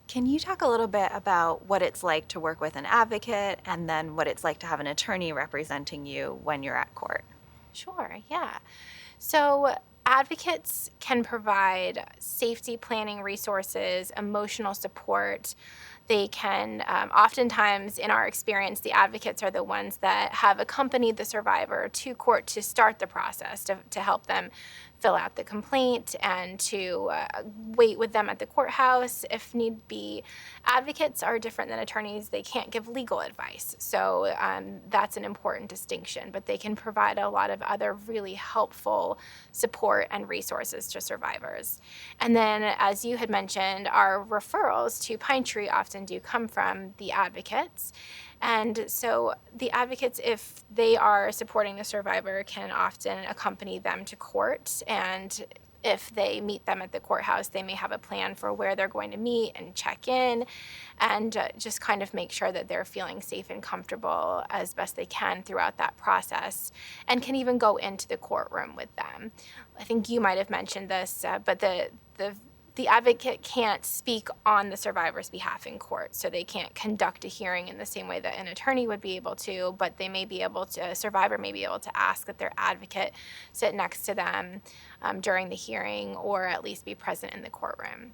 Can you talk a little bit about what it's like to work with an advocate and then what it's like to have an attorney representing you when you're at court? Sure, yeah. So, advocates can provide safety planning resources, emotional support. They can, oftentimes, in our experience, the advocates are the ones that have accompanied the survivor to court to start the process, to help them fill out the complaint and to wait with them at the courthouse if need be. Advocates are different than attorneys. They can't give legal advice. So that's an important distinction, but they can provide a lot of other really helpful support and resources to survivors. And then, as you had mentioned, our referrals to Pine Tree often do come from the advocates. And so the advocates, if they are supporting the survivor, can often accompany them to court. And if they meet them at the courthouse, they may have a plan for where they're going to meet and check in and just kind of make sure that they're feeling safe and comfortable as best they can throughout that process, and can even go into the courtroom with them. I think you might have mentioned this, but the advocate can't speak on the survivor's behalf in court, so they can't conduct a hearing in the same way that an attorney would be able to, but they may be able to, a survivor may be able to ask that their advocate sit next to them during the hearing, or at least be present in the courtroom.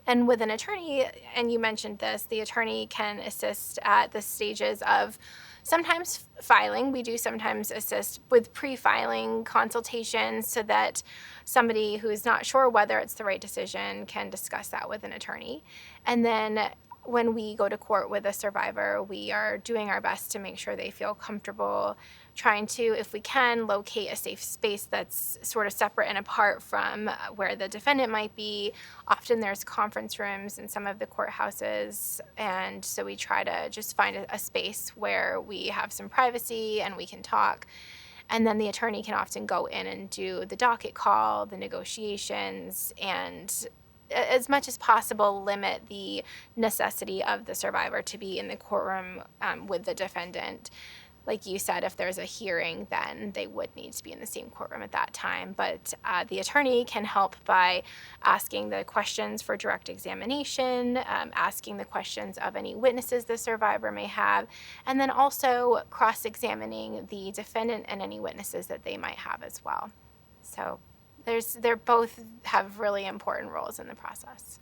And with an attorney, and you mentioned this, the attorney can assist at the stages of sometimes filing. We do sometimes assist with pre-filing consultations so that somebody who's not sure whether it's the right decision can discuss that with an attorney. And then when we go to court with a survivor, we are doing our best to make sure they feel comfortable, trying to, if we can, locate a safe space that's sort of separate and apart from where the defendant might be. Often there's conference rooms in some of the courthouses, and so we try to just find a space where we have some privacy and we can talk. And then the attorney can often go in and do the docket call, the negotiations, and as much as possible limit the necessity of the survivor to be in the courtroom with the defendant. Like you said, if there's a hearing, then they would need to be in the same courtroom at that time. But the attorney can help by asking the questions for direct examination, asking the questions of any witnesses the survivor may have, and then also cross-examining the defendant and any witnesses that they might have as well. So they're both have really important roles in the process.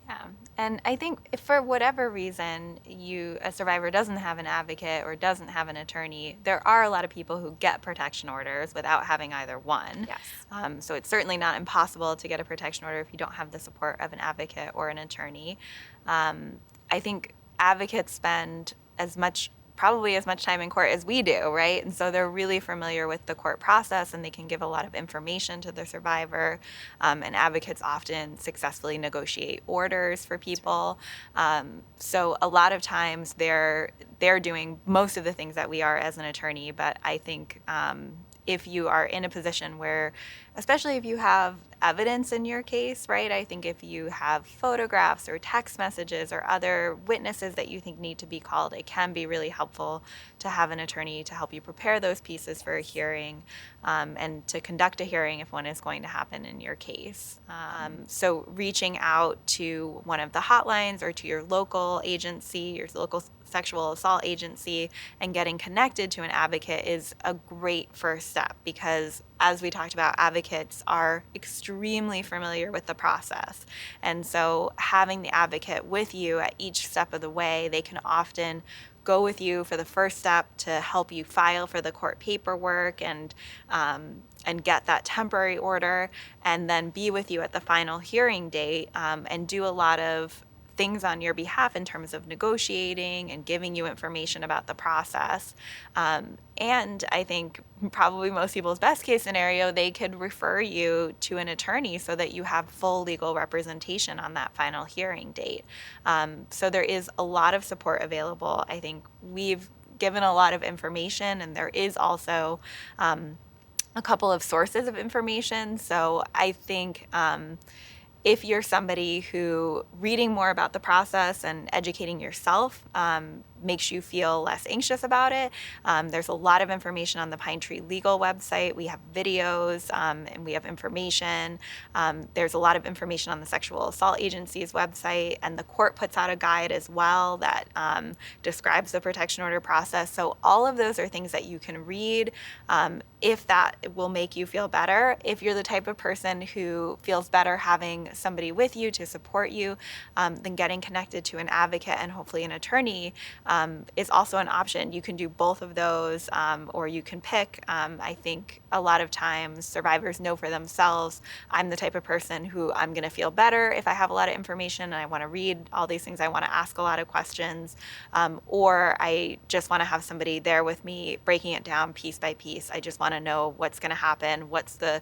Yeah. And I think if for whatever reason a survivor doesn't have an advocate or doesn't have an attorney, there are a lot of people who get protection orders without having either one. Yes. So it's certainly not impossible to get a protection order if you don't have the support of an advocate or an attorney. I think advocates spend probably as much time in court as we do, right? And so they're really familiar with the court process and they can give a lot of information to the survivor. And advocates often successfully negotiate orders for people. So a lot of times they're doing most of the things that we are as an attorney, but I think if you are in a position where, especially if you have evidence in your case, right? I think if you have photographs or text messages or other witnesses that you think need to be called, it can be really helpful to have an attorney to help you prepare those pieces for a hearing and to conduct a hearing if one is going to happen in your case. So reaching out to one of the hotlines or to your local agency, your local sexual assault agency, and getting connected to an advocate is a great first step because, as we talked about, advocates are extremely familiar with the process. And so having the advocate with you at each step of the way, they can often go with you for the first step to help you file for the court paperwork and get that temporary order, and then be with you at the final hearing date and do a lot of things on your behalf in terms of negotiating and giving you information about the process. And I think probably most people's best case scenario, they could refer you to an attorney so that you have full legal representation on that final hearing date. So there is a lot of support available. I think we've given a lot of information, and there is also a couple of sources of information. So I think if you're somebody who reading more about the process and educating yourself makes you feel less anxious about it. There's a lot of information on the Pine Tree Legal website. We have videos and we have information. There's a lot of information on the Sexual Assault Agency's website, and the court puts out a guide as well that describes the protection order process. So all of those are things that you can read if that will make you feel better. If you're the type of person who feels better having somebody with you to support you, then getting connected to an advocate and hopefully an attorney is also an option. You can do both of those, or you can pick. I think a lot of times survivors know for themselves, I'm the type of person who I'm going to feel better if I have a lot of information and I want to read all these things. I want to ask a lot of questions, or I just want to have somebody there with me breaking it down piece by piece. I just want to know what's going to happen, what's the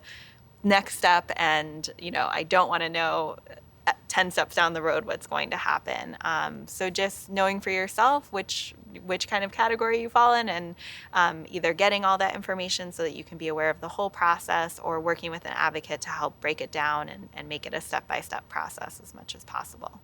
next step, and I don't want to know 10 steps down the road what's going to happen. So just knowing for yourself which kind of category you fall in, and either getting all that information so that you can be aware of the whole process, or working with an advocate to help break it down and make it a step-by-step process as much as possible.